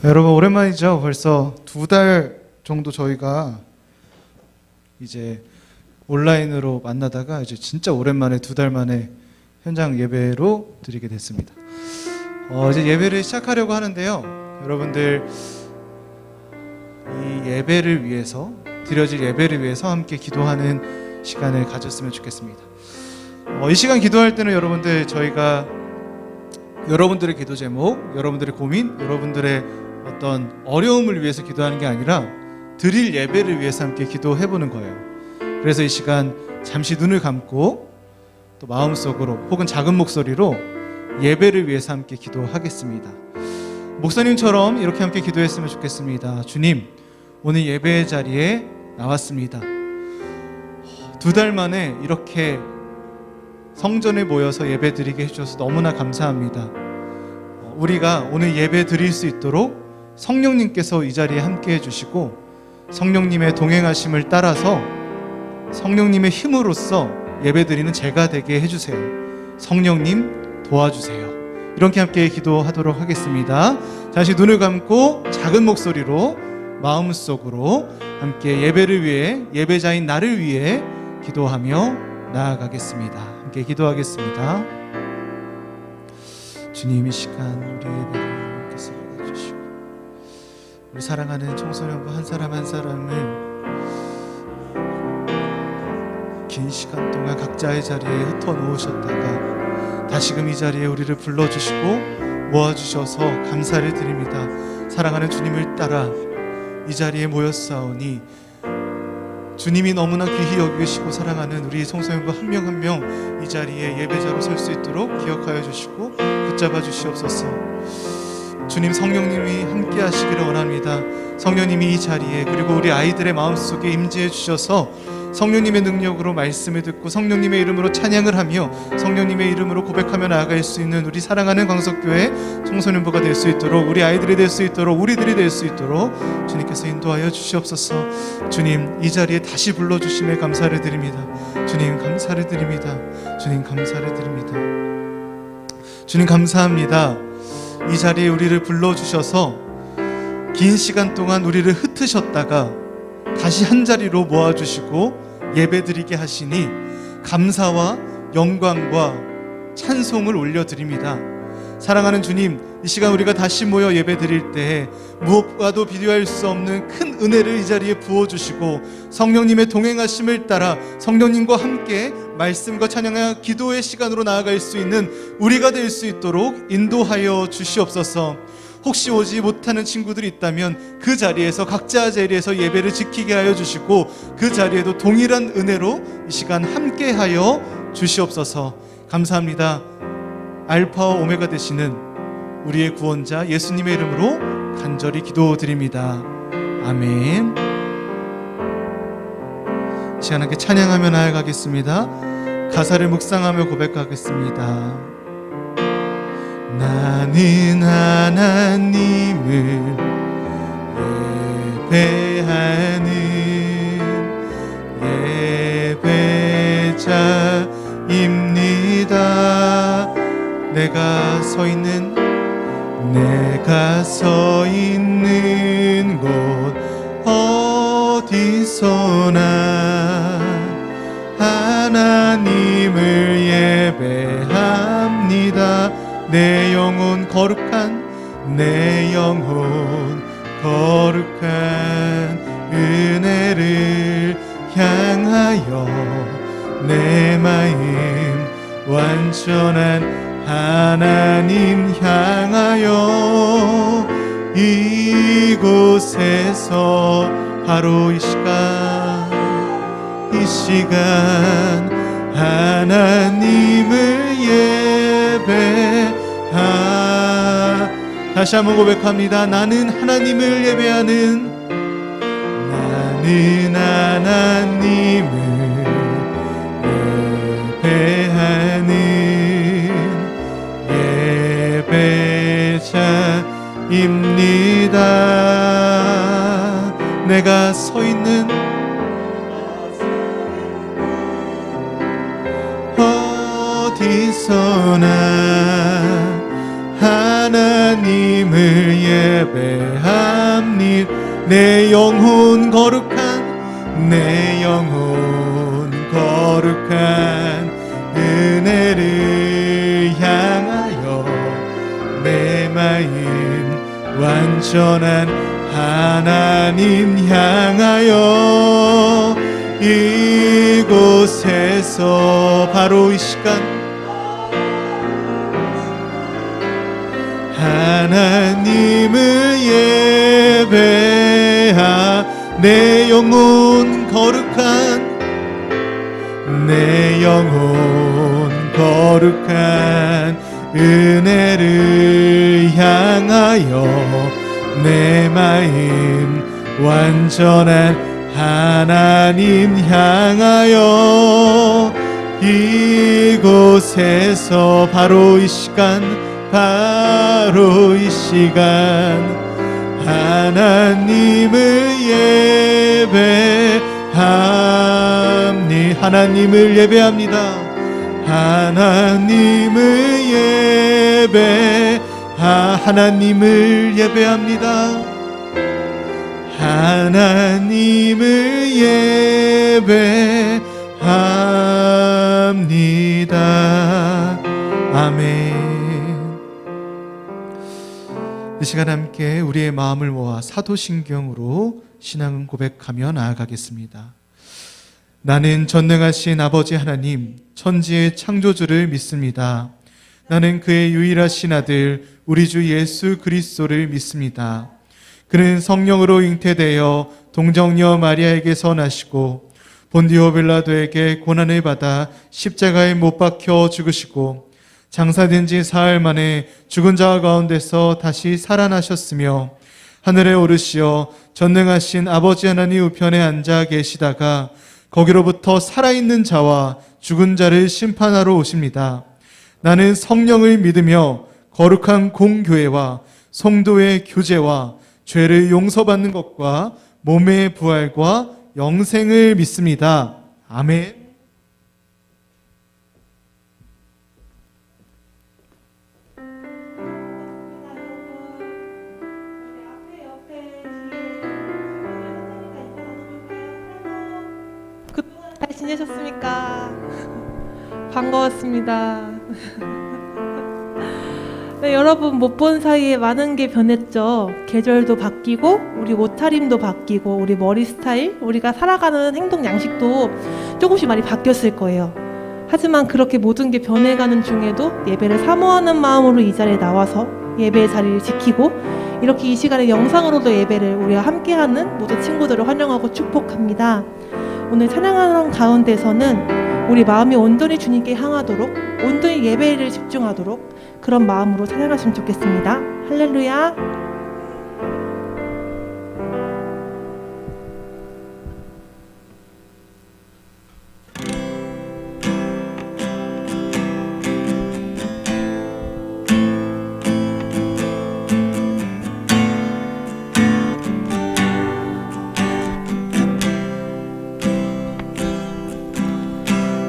여러분 오랜만이죠. 벌써 2달 정도 저희가 이제 온라인으로 만나다가 이제 진짜 오랜만에 2달 만에 현장 예배로 드리게 됐습니다. 이제 예배를 시작하려고 하는데요. 여러분들 이 예배를 위해서 드려질 예배를 위해서 함께 기도하는 시간을 가졌으면 좋겠습니다. 이 시간 기도할 때는 여러분들 저희가 여러분들의 기도 제목, 여러분들의 고민, 여러분들의 어떤 어려움을 위해서 기도하는 게 아니라 드릴 예배를 위해서 함께 기도해보는 거예요. 그래서 이 시간 잠시 눈을 감고 또 마음속으로 혹은 작은 목소리로 예배를 위해서 함께 기도하겠습니다. 목사님처럼 이렇게 함께 기도했으면 좋겠습니다. 주님, 오늘 예배의 자리에 나왔습니다. 2달 만에 이렇게 성전에 모여서 예배 드리게 해주셔서 너무나 감사합니다. 우리가 오늘 예배 드릴 수 있도록 성령님께서 이 자리에 함께 해주시고 성령님의 동행하심을 따라서 성령님의 힘으로써 예배 드리는 제가 되게 해주세요. 성령님 도와주세요. 이렇게 함께 기도하도록 하겠습니다. 다시 눈을 감고 작은 목소리로 마음속으로 함께 예배를 위해, 예배자인 나를 위해 기도하며 나아가겠습니다. 함께 기도하겠습니다. 주님, 이 시간 우리 예배를 함께서 받아주시고 우리 사랑하는 청소년부 한 사람 한 사람을 긴 시간 동안 각자의 자리에 흩어놓으셨다가 다시금 이 자리에 우리를 불러주시고 모아주셔서 감사를 드립니다. 사랑하는 주님을 따라 이 자리에 모였사오니 주님이 너무나 귀히 여기시고 사랑하는 우리 청소년부 한 명 한 명 이 자리에 예배자로 설 수 있도록 기억하여 주시고 붙잡아 주시옵소서. 주님, 성령님이 함께 하시기를 원합니다. 성령님이 이 자리에 그리고 우리 아이들의 마음속에 임재해 주셔서 성령님의 능력으로 말씀을 듣고 성령님의 이름으로 찬양을 하며 성령님의 이름으로 고백하며 나아갈 수 있는 우리 사랑하는 광석교회 청소년부가 될 수 있도록, 우리 아이들이 될 수 있도록, 우리들이 될 수 있도록 주님께서 인도하여 주시옵소서. 주님, 이 자리에 다시 불러주심에 감사를 드립니다. 주님, 감사를 드립니다. 주님, 감사를 드립니다. 주님, 감사합니다. 이 자리에 우리를 불러주셔서 긴 시간 동안 우리를 흩으셨다가 다시 한 자리로 모아주시고 예배드리게 하시니 감사와 영광과 찬송을 올려드립니다. 사랑하는 주님, 이 시간 우리가 다시 모여 예배드릴 때 무엇과도 비교할 수 없는 큰 은혜를 이 자리에 부어주시고 성령님의 동행하심을 따라 성령님과 함께 말씀과 찬양과 기도의 시간으로 나아갈 수 있는 우리가 될 수 있도록 인도하여 주시옵소서. 혹시 오지 못하는 친구들이 있다면 그 자리에서 각자 자리에서 예배를 지키게 하여 주시고 그 자리에도 동일한 은혜로 이 시간 함께하여 주시옵소서. 감사합니다. 알파와 오메가 되시는 우리의 구원자 예수님의 이름으로 간절히 기도드립니다. 아멘. 시간 함께 찬양하며 나아가겠습니다. 가사를 묵상하며 고백하겠습니다. 나는 하나님을 예배하는 예배자입니다. 내가 서 있는 곳 어디서나 하나님을 예배합니다. 내 영혼 거룩한 은혜를 향하여 내 마음 완전한 하나님 향하여 이곳에서 바로 이 시간 하나님을 다시 한번 고백합니다. 나는 하나님을 예배하는 예배자입니다. 내가 서 있는 어디서나 하나님 하나님을 예배합니다. 내 영혼 거룩한, 내 영혼 거룩한 은혜를 향하여 내 마음 완전한 하나님 향하여 이곳에서 바로 이 시간 하나님을 예배하 내 영혼 거룩한, 내 영혼 거룩한 은혜를 향하여 내 마음 완전한 하나님 향하여 이곳에서 바로 이 시간, 바로 이 시간 하나님을 예배합니다. 하나님을 예배합니다. 하나님을 하나님을 예배합니다. 하나님을 예배합니다. 아멘. 이 시간 함께 우리의 마음을 모아 사도신경으로 신앙 고백하며 나아가겠습니다. 나는 전능하신 아버지 하나님, 천지의 창조주를 믿습니다. 나는 그의 유일하신 아들 우리 주 예수 그리스도를 믿습니다. 그는 성령으로 잉태되어 동정녀 마리아에게서 나시고 본디오 빌라도에게 고난을 받아 십자가에 못 박혀 죽으시고 장사된 지 사흘 만에 죽은 자 가운데서 다시 살아나셨으며 하늘에 오르시어 전능하신 아버지 하나님 우편에 앉아 계시다가 거기로부터 살아있는 자와 죽은 자를 심판하러 오십니다. 나는 성령을 믿으며 거룩한 공교회와 성도의 교제와 죄를 용서받는 것과 몸의 부활과 영생을 믿습니다. 아멘. 잘 지내셨습니까? 반가웠습니다. 네, 여러분 못 본 사이에 많은 게 변했죠. 계절도 바뀌고 우리 옷차림도 바뀌고 우리 머리 스타일, 우리가 살아가는 행동 양식도 조금씩 많이 바뀌었을 거예요. 하지만 그렇게 모든 게 변해가는 중에도 예배를 사모하는 마음으로 이 자리에 나와서 예배의 자리를 지키고 이렇게 이 시간에 영상으로도 예배를 우리와 함께하는 모든 친구들을 환영하고 축복합니다. 오늘 찬양하는 가운데서는 우리 마음이 온전히 주님께 향하도록 온전히 예배를 집중하도록 그런 마음으로 찬양하시면 좋겠습니다. 할렐루야.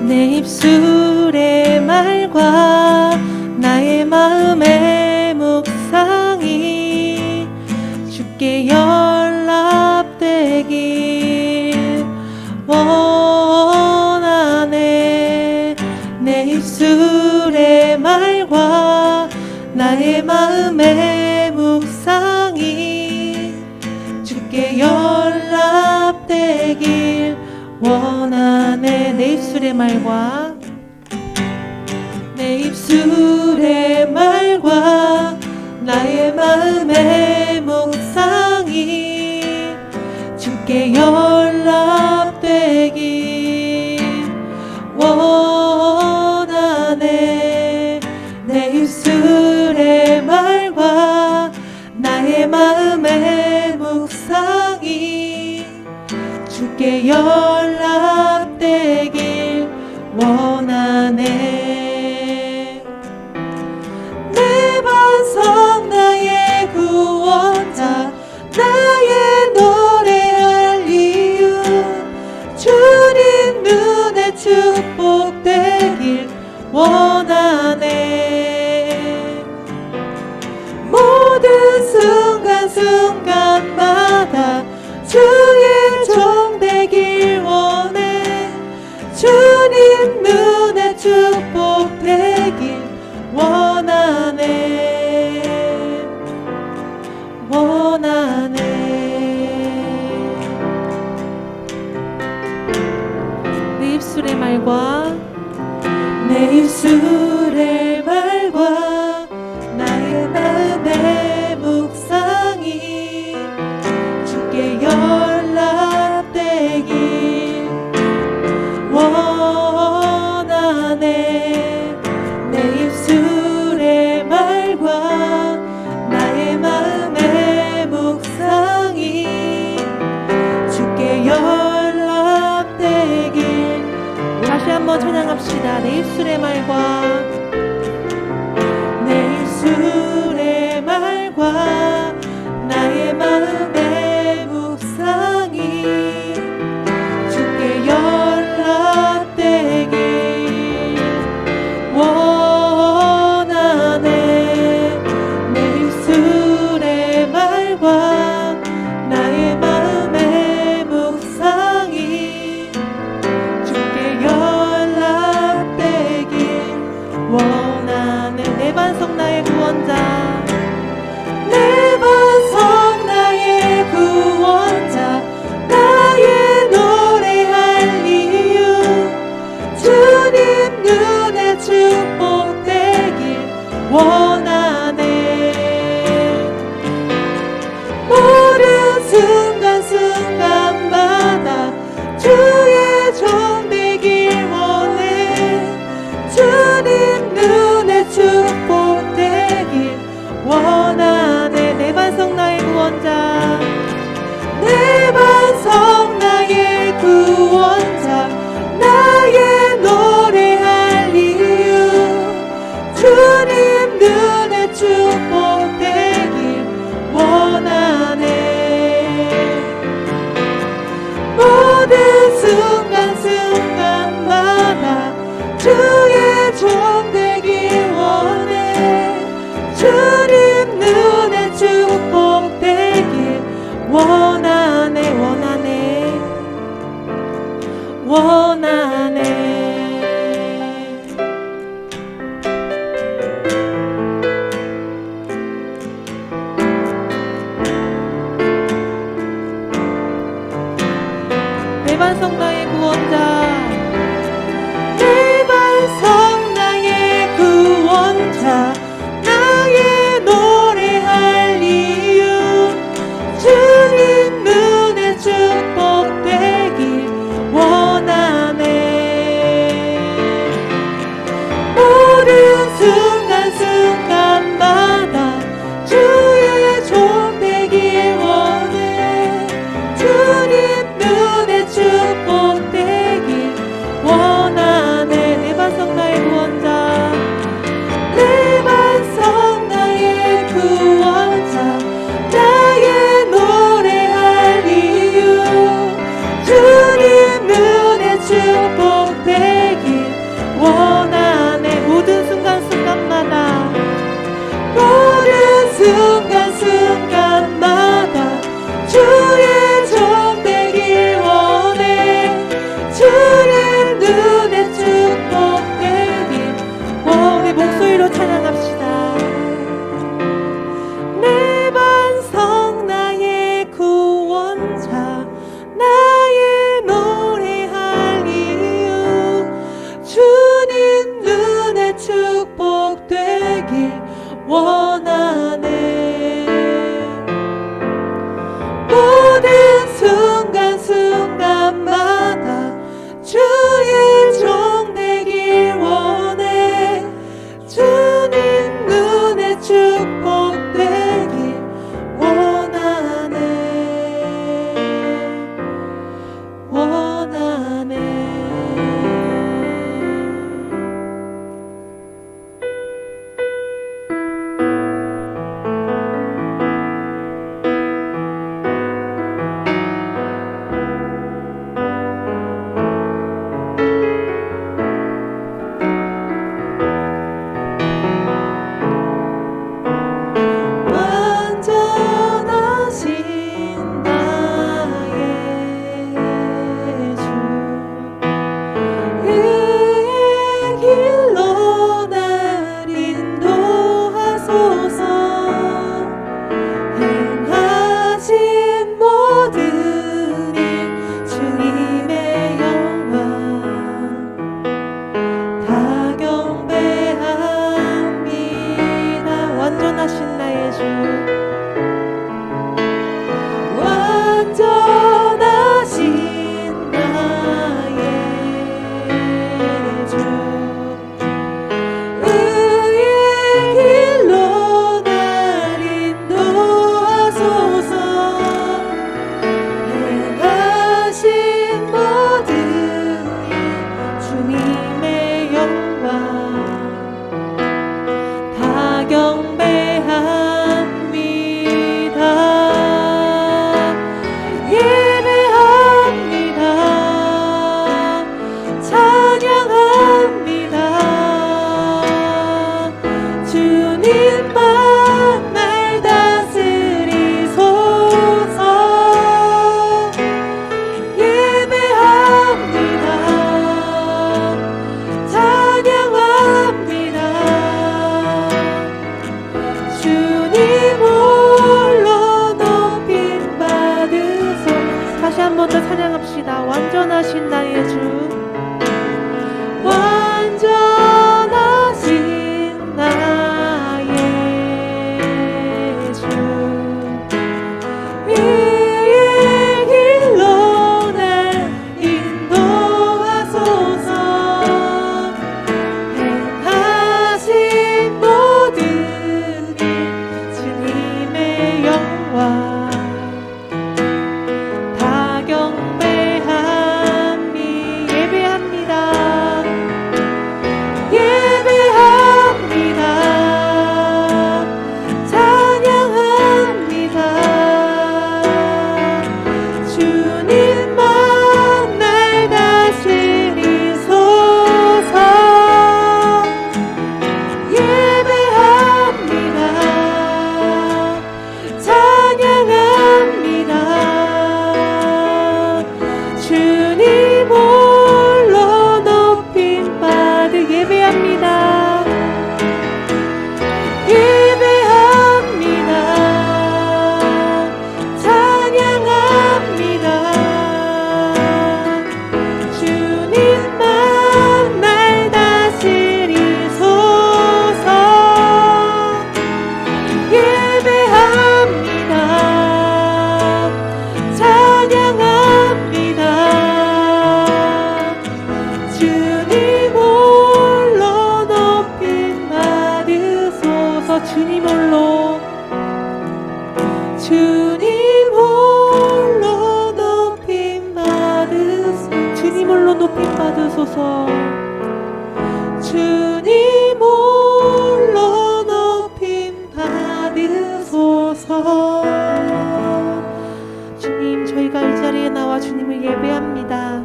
내 입술의 말과 나의 마음의 묵상이 주께 연락되길 원하네. 내 입술의 말과 나의 마음의 묵상이 주께 연락되길 원하네. 내 입술의 말과 내 입술의 말과 나의 마음의 묵상이 주께 연락되길 원하네. 내 입술의 말과 나의 마음의 묵상이 주께 연락되길 원하네. 내 반석 나의 구원자 나의 노래할 이유 주님 눈에 축복되길 원하네. 축복되길 원하네 원하네. 내 입술의 말과 내 입술의 말과 나의 마음의 묵상이 주께 연락되길 원하네. 내 입술의 말과 나의 마음의 묵상이 주께 연락되길. 다시 한번 찬양합시다. 내 입술의 말과 내 입술의 말과 나의 마음의 묵상이 주께 연락되길 원하네. 내 입술의 말과 나의 마음의 묵상이 주께 연락되길 원하네. 내 반석 나의 구원자 주님 홀로 높임 받으소서. 주님 홀로, 주님 홀로 높임 받으소서. 주님 홀로 높임 받으소서. 주님 홀로 높임 받으소서. 주님, 저희가 이 자리에 나와 주님을 예배합니다.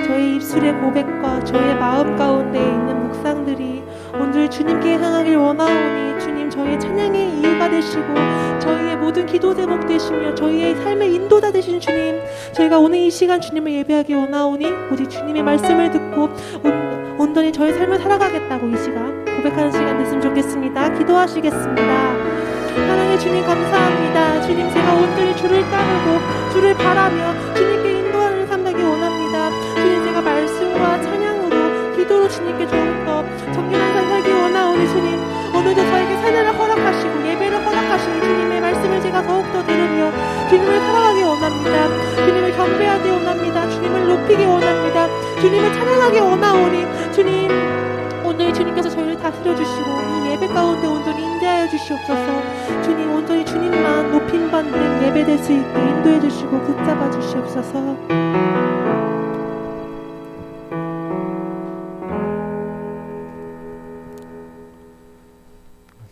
저의 입술의 고백과 저의 마음 가운데 있는 묵상들이 오늘 주님께 향하길 원하오니 주님, 저희의 찬양의 이유가 되시고 저희의 모든 기도 제목 되시며 저희의 삶의 인도자 되신 주님, 저희가 오늘 이 시간 주님을 예배하기 원하오니 오직 주님의 말씀을 듣고 온전히 저의 삶을 살아가겠다고 이 시간 고백하는 시간 됐으면 좋겠습니다. 기도하시겠습니다. 사랑의 주님, 감사합니다. 주님, 제가 온전히 주를 따르고 주를 바라며 주님께 인도하는 삶 되기 원합니다. 주님, 제가 말씀과 찬양으로 기도로 주님께 조금 더 정결한 삶 살기 원하오니 주님, 오늘도 저에게 사냥을 허락하시고 예배를 허락하시니 주님의 말씀을 제가 더욱더 들으며 주님을 살아가기 원합니다. 주님을 경배하기 원합니다. 주님을 높이기 원합니다. 주님을 찬양하기 원하오니 주님, 오늘 주님께서 저희를 다스려 주시고 이 예배 가운데 온전히 인도하여 주시옵소서. 주님, 온전히 주님만 높임 받는 예배 될 수 있게 인도해 주시고 붙잡아 주시옵소서.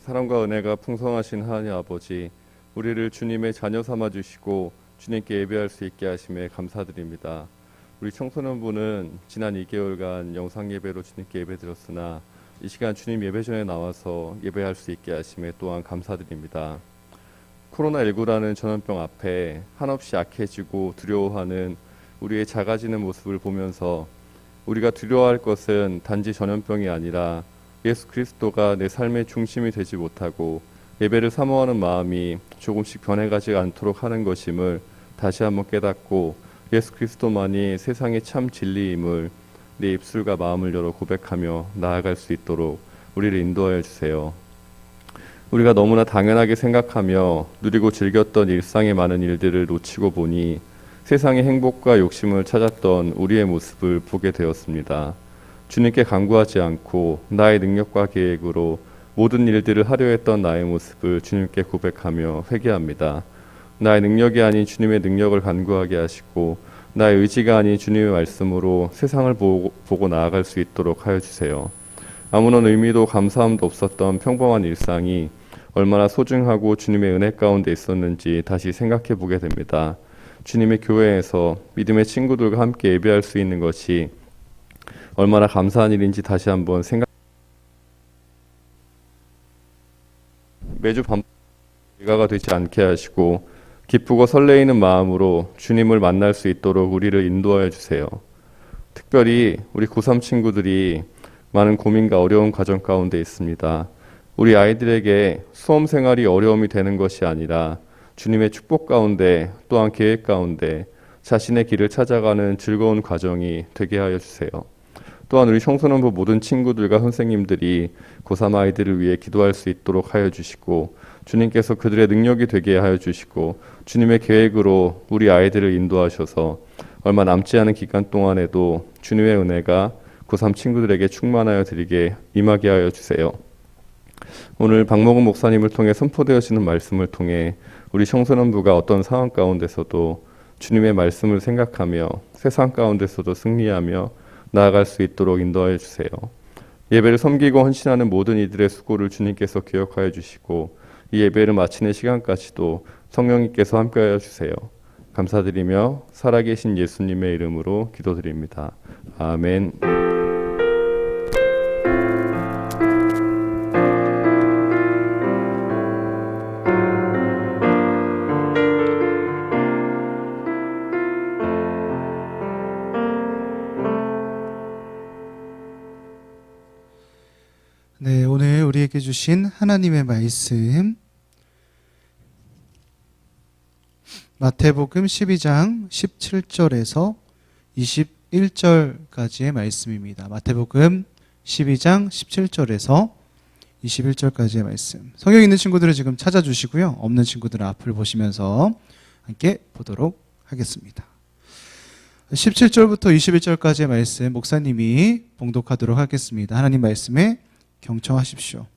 사랑과 은혜가 풍성하신 하나님 아버지, 우리를 주님의 자녀 삼아 주시고 주님께 예배할 수 있게 하심에 감사드립니다. 우리 청소년부는 지난 2개월간 영상 예배로 주님께 예배드렸으나 이 시간 주님 예배전에 나와서 예배할 수 있게 하심에 또한 감사드립니다. 코로나19라는 전염병 앞에 한없이 약해지고 두려워하는 우리의 작아지는 모습을 보면서 우리가 두려워할 것은 단지 전염병이 아니라 예수 그리스도가 내 삶의 중심이 되지 못하고 예배를 사모하는 마음이 조금씩 변해가지 않도록 하는 것임을 다시 한번 깨닫고 예수 그리스도만이 세상의 참 진리임을 내 입술과 마음을 열어 고백하며 나아갈 수 있도록 우리를 인도하여 주세요. 우리가 너무나 당연하게 생각하며 누리고 즐겼던 일상의 많은 일들을 놓치고 보니 세상의 행복과 욕심을 찾았던 우리의 모습을 보게 되었습니다. 주님께 간구하지 않고 나의 능력과 계획으로 모든 일들을 하려 했던 나의 모습을 주님께 고백하며 회개합니다. 나의 능력이 아닌 주님의 능력을 간구하게 하시고 나의 의지가 아닌 주님의 말씀으로 세상을 보고 나아갈 수 있도록 하여 주세요. 아무런 의미도 감사함도 없었던 평범한 일상이 얼마나 소중하고 주님의 은혜 가운데 있었는지 다시 생각해 보게 됩니다. 주님의 교회에서 믿음의 친구들과 함께 예배할 수 있는 것이 얼마나 감사한 일인지 다시 한번 매주 일가가 되지 않게 하시고 기쁘고 설레이는 마음으로 주님을 만날 수 있도록 우리를 인도하여 주세요. 특별히 우리 고3 친구들이 많은 고민과 어려운 과정 가운데 있습니다. 우리 아이들에게 수험 생활이 어려움이 되는 것이 아니라 주님의 축복 가운데 또한 계획 가운데 자신의 길을 찾아가는 즐거운 과정이 되게 하여 주세요. 또한 우리 청소년부 모든 친구들과 선생님들이 고3 아이들을 위해 기도할 수 있도록 하여 주시고 주님께서 그들의 능력이 되게 하여 주시고 주님의 계획으로 우리 아이들을 인도하셔서 얼마 남지 않은 기간 동안에도 주님의 은혜가 고3 친구들에게 충만하여 드리게 임하게 하여 주세요. 오늘 박목은 목사님을 통해 선포되어지는 말씀을 통해 우리 청소년부가 어떤 상황 가운데서도 주님의 말씀을 생각하며 세상 가운데서도 승리하며 나아갈 수 있도록 인도하여 주세요. 예배를 섬기고 헌신하는 모든 이들의 수고를 주님께서 기억하여 주시고 이 예배를 마치는 시간까지도 성령님께서 함께하여 주세요. 감사드리며 살아계신 예수님의 이름으로 기도드립니다. 아멘. 네, 오늘 우리에게 주신 하나님의 말씀 마태복음 12장 17절에서 21절까지의 말씀입니다. 마태복음 12장 17절에서 21절까지의 말씀. 성경 있는 친구들은 지금 찾아주시고요. 없는 친구들은 앞을 보시면서 함께 보도록 하겠습니다. 17절부터 21절까지의 말씀 목사님이 봉독하도록 하겠습니다. 하나님 말씀에 경청하십시오.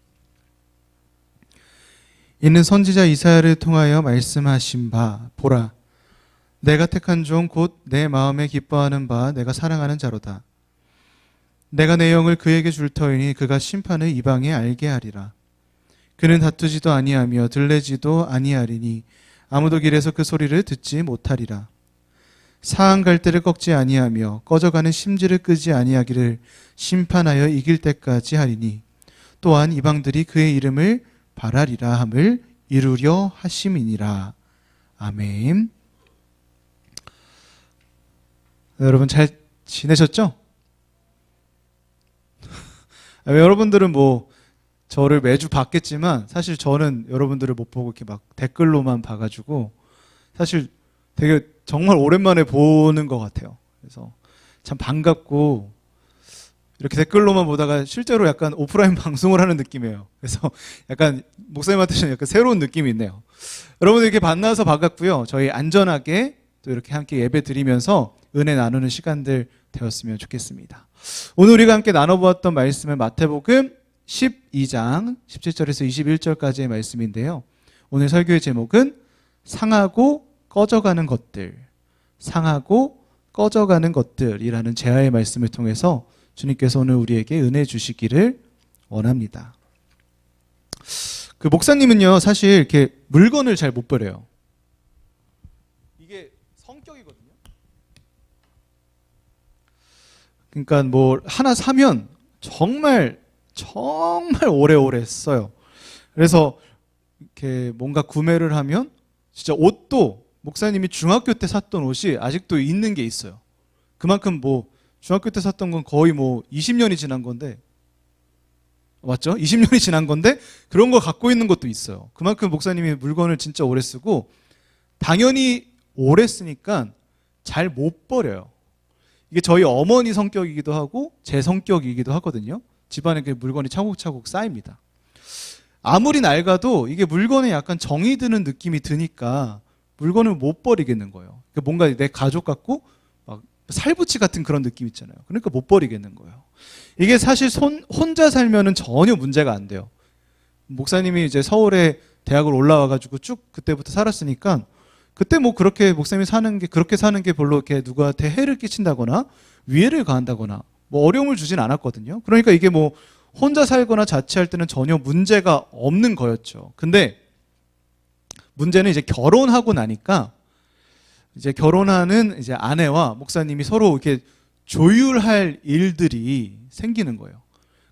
이는 선지자 이사야를 통하여 말씀하신 바 보라 내가 택한 종 곧 내 마음에 기뻐하는 바 내가 사랑하는 자로다. 내가 내 영을 그에게 줄 터이니 그가 심판을 이방에 알게 하리라. 그는 다투지도 아니하며 들레지도 아니하리니 아무도 길에서 그 소리를 듣지 못하리라. 사한 갈대를 꺾지 아니하며 꺼져가는 심지를 끄지 아니하기를 심판하여 이길 때까지 하리니 또한 이방들이 그의 이름을 바라리라 함을 이루려 하심이니라. 아멘. 여러분 잘 지내셨죠? 여러분들은 뭐 저를 매주 봤겠지만 사실 저는 여러분들을 못 보고 이렇게 막 댓글로만 봐가지고 사실 되게 정말 오랜만에 보는 것 같아요. 그래서 참 반갑고 이렇게 댓글로만 보다가 실제로 약간 오프라인 방송을 하는 느낌이에요. 그래서 약간 목사님한테는 약간 새로운 느낌이 있네요. 여러분들 이렇게 만나서 반갑고요. 저희 안전하게 또 이렇게 함께 예배 드리면서 은혜 나누는 시간들 되었으면 좋겠습니다. 오늘 우리가 함께 나눠보았던 말씀은 마태복음 12장 17절에서 21절까지의 말씀인데요. 오늘 설교의 제목은 상하고 꺼져가는 것들, 상하고 꺼져가는 것들이라는 제아의 말씀을 통해서 주님께서 오늘 우리에게 은혜 주시기를 원합니다. 그 목사님은요, 사실 이렇게 물건을 잘 못 버려요. 이게 성격이거든요. 그러니까 뭐 하나 사면 정말 오래오래 써요. 그래서 이렇게 뭔가 구매를 하면 진짜 옷도 목사님이 중학교 때 샀던 옷이 아직도 있는 게 있어요. 그만큼 뭐 중학교 때 샀던 건 거의 뭐 20년이 지난 건데, 맞죠? 20년이 지난 건데 그런 거 갖고 있는 것도 있어요. 그만큼 목사님이 물건을 진짜 오래 쓰고 당연히 오래 쓰니까 잘 못 버려요. 이게 저희 어머니 성격이기도 하고 제 성격이기도 하거든요. 집안에 물건이 차곡차곡 쌓입니다. 아무리 낡아도 이게 물건에 약간 정이 드는 느낌이 드니까 물건을 못 버리겠는 거예요. 그러니까 뭔가 내 가족 같고 막 살붙이 같은 그런 느낌 있잖아요. 그러니까 못 버리겠는 거예요. 이게 사실 혼자 살면은 전혀 문제가 안 돼요. 목사님이 이제 서울에 대학을 올라와가지고 쭉 그때부터 살았으니까 그때 뭐 그렇게 목사님이 그렇게 사는 게 별로 이렇게 누구한테 해를 끼친다거나 위해를 가한다거나 뭐 어려움을 주진 않았거든요. 그러니까 이게 뭐 혼자 살거나 자취할 때는 전혀 문제가 없는 거였죠. 근데 문제는 이제 결혼하고 나니까 이제 결혼하는 이제 아내와 목사님이 서로 이렇게 조율할 일들이 생기는 거예요.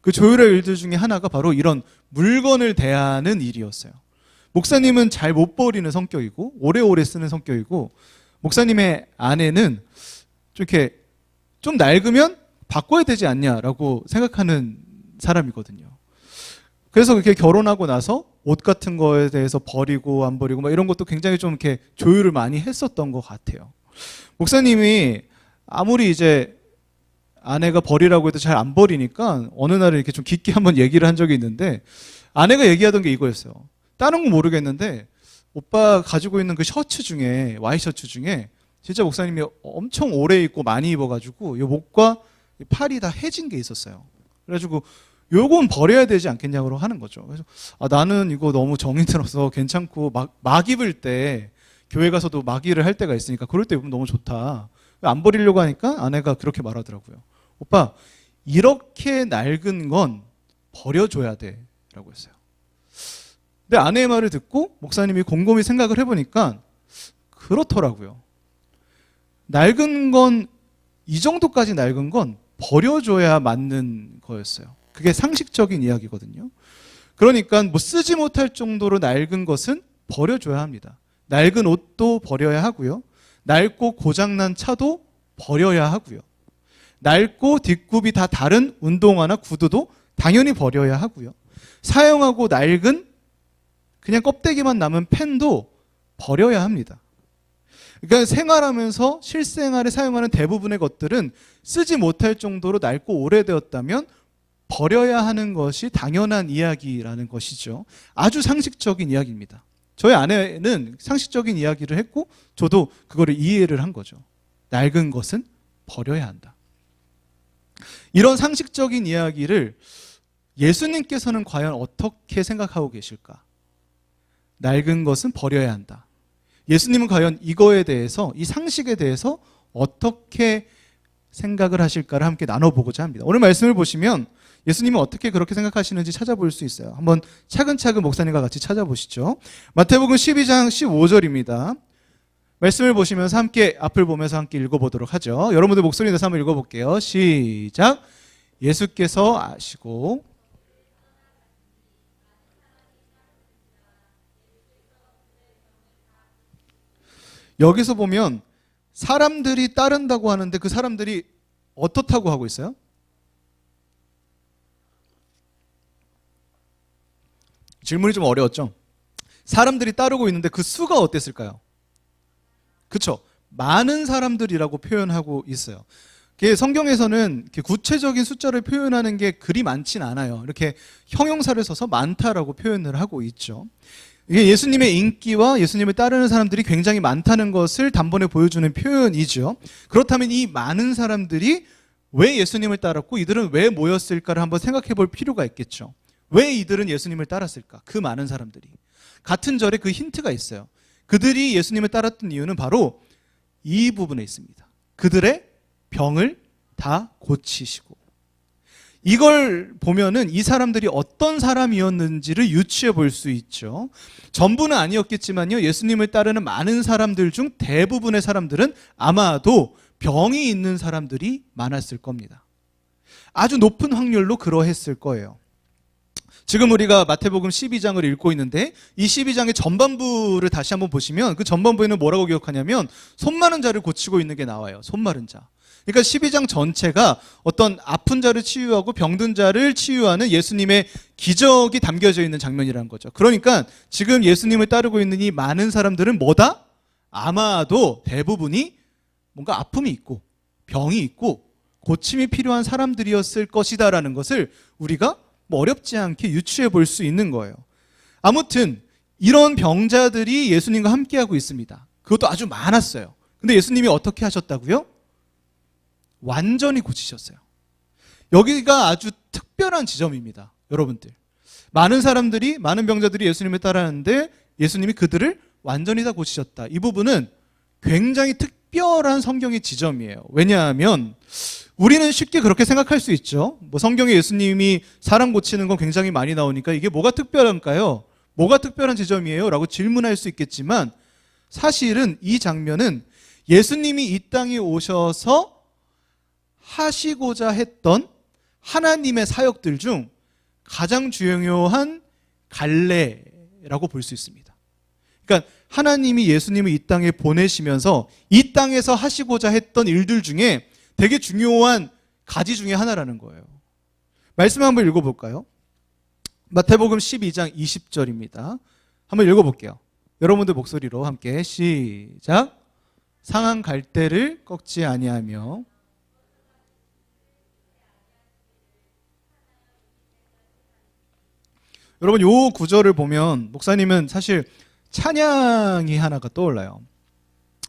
그 조율할 일들 중에 하나가 바로 이런 물건을 대하는 일이었어요. 목사님은 잘 못 버리는 성격이고 오래오래 쓰는 성격이고 목사님의 아내는 좀 이렇게 좀 낡으면 바꿔야 되지 않냐라고 생각하는 사람이거든요. 그래서 이렇게 결혼하고 나서 옷 같은 거에 대해서 버리고 안 버리고 막 이런 것도 굉장히 좀 이렇게 조율을 많이 했었던 것 같아요. 목사님이 아무리 이제 아내가 버리라고 해도 잘 안 버리니까 어느 날에 이렇게 좀 깊게 한번 얘기를 한 적이 있는데 아내가 얘기하던 게 이거였어요. 다른 건 모르겠는데 오빠 가지고 있는 그 셔츠 중에 와이셔츠 중에 진짜 목사님이 엄청 오래 입고 많이 입어가지고 이 목과 팔이 다 해진 게 있었어요. 그래가지고 요건 버려야 되지 않겠냐고 하는 거죠. 그래서 나는 이거 너무 정이 들어서 괜찮고 막 입을 때 교회 가서도 막 일을 할 때가 있으니까 그럴 때 입으면 너무 좋다. 안 버리려고 하니까 아내가 그렇게 말하더라고요. 오빠 이렇게 낡은 건 버려줘야 돼 라고 했어요. 근데 아내의 말을 듣고 목사님이 곰곰이 생각을 해보니까 그렇더라고요. 낡은 건 이 정도까지 낡은 건 버려줘야 맞는 거였어요. 그게 상식적인 이야기거든요. 그러니까 뭐 쓰지 못할 정도로 낡은 것은 버려줘야 합니다. 낡은 옷도 버려야 하고요. 낡고 고장난 차도 버려야 하고요. 낡고 뒷굽이 다 다른 운동화나 구두도 당연히 버려야 하고요. 사용하고 낡은 그냥 껍데기만 남은 펜도 버려야 합니다. 그러니까 생활하면서 실생활에 사용하는 대부분의 것들은 쓰지 못할 정도로 낡고 오래되었다면 버려야 하는 것이 당연한 이야기라는 것이죠. 아주 상식적인 이야기입니다. 저희 아내는 상식적인 이야기를 했고 저도 그거를 이해를 한 거죠. 낡은 것은 버려야 한다. 이런 상식적인 이야기를 예수님께서는 과연 어떻게 생각하고 계실까? 낡은 것은 버려야 한다. 예수님은 과연 이거에 대해서, 이 상식에 대해서 어떻게 생각을 하실까를 함께 나눠보고자 합니다. 오늘 말씀을 보시면 예수님은 어떻게 그렇게 생각하시는지 찾아볼 수 있어요. 한번 차근차근 목사님과 같이 찾아보시죠. 마태복음 12장 15절입니다. 말씀을 보시면서 함께 앞을 보면서 함께 읽어보도록 하죠. 여러분들 목소리 내서 한번 읽어볼게요. 시작. 예수께서 아시고 여기서 보면 사람들이 따른다고 하는데 그 사람들이 어떻다고 하고 있어요? 질문이 좀 어려웠죠? 사람들이 따르고 있는데 그 수가 어땠을까요? 그렇죠? 많은 사람들이라고 표현하고 있어요. 성경에서는 구체적인 숫자를 표현하는 게 그리 많진 않아요. 이렇게 형용사를 써서 많다라고 표현을 하고 있죠. 이게 예수님의 인기와 예수님을 따르는 사람들이 굉장히 많다는 것을 단번에 보여주는 표현이죠. 그렇다면 이 많은 사람들이 왜 예수님을 따랐고 이들은 왜 모였을까를 한번 생각해 볼 필요가 있겠죠. 왜 이들은 예수님을 따랐을까? 그 많은 사람들이. 같은 절에 그 힌트가 있어요. 그들이 예수님을 따랐던 이유는 바로 이 부분에 있습니다. 그들의 병을 다 고치시고. 이걸 보면은 이 사람들이 어떤 사람이었는지를 유추해 볼 수 있죠. 전부는 아니었겠지만요, 예수님을 따르는 많은 사람들 중 대부분의 사람들은 아마도 병이 있는 사람들이 많았을 겁니다. 아주 높은 확률로 그러했을 거예요. 지금 우리가 마태복음 12장을 읽고 있는데 이 12장의 전반부를 다시 한번 보시면 그 전반부에는 뭐라고 기억하냐면 손 마른 자를 고치고 있는 게 나와요. 손 마른 자. 그러니까 12장 전체가 어떤 아픈 자를 치유하고 병든 자를 치유하는 예수님의 기적이 담겨져 있는 장면이라는 거죠. 그러니까 지금 예수님을 따르고 있는 이 많은 사람들은 뭐다? 아마도 대부분이 뭔가 아픔이 있고 병이 있고 고침이 필요한 사람들이었을 것이다라는 것을 우리가 어렵지 않게 유추해 볼 수 있는 거예요. 아무튼 이런 병자들이 예수님과 함께하고 있습니다. 그것도 아주 많았어요. 근데 예수님이 어떻게 하셨다고요? 완전히 고치셨어요. 여기가 아주 특별한 지점입니다. 여러분들. 많은 사람들이, 많은 병자들이 예수님을 따르는데 예수님이 그들을 완전히 다 고치셨다. 이 부분은 굉장히 특별한 성경의 지점이에요. 왜냐하면 우리는 쉽게 그렇게 생각할 수 있죠. 성경에 예수님이 사람 고치는 건 굉장히 많이 나오니까 이게 뭐가 특별한가요? 뭐가 특별한 지점이에요? 라고 질문할 수 있겠지만 사실은 이 장면은 예수님이 이 땅에 오셔서 하시고자 했던 하나님의 사역들 중 가장 중요한 갈래라고 볼 수 있습니다. 그러니까 하나님이 예수님을 이 땅에 보내시면서 이 땅에서 하시고자 했던 일들 중에 되게 중요한 가지 중에 하나라는 거예요. 말씀 한번 읽어볼까요? 마태복음 12장 20절입니다. 한번 읽어볼게요. 여러분들 목소리로 함께 시작. 상한 갈대를 꺾지 아니하며 여러분 요 구절을 보면 목사님은 사실 찬양이 하나가 떠올라요.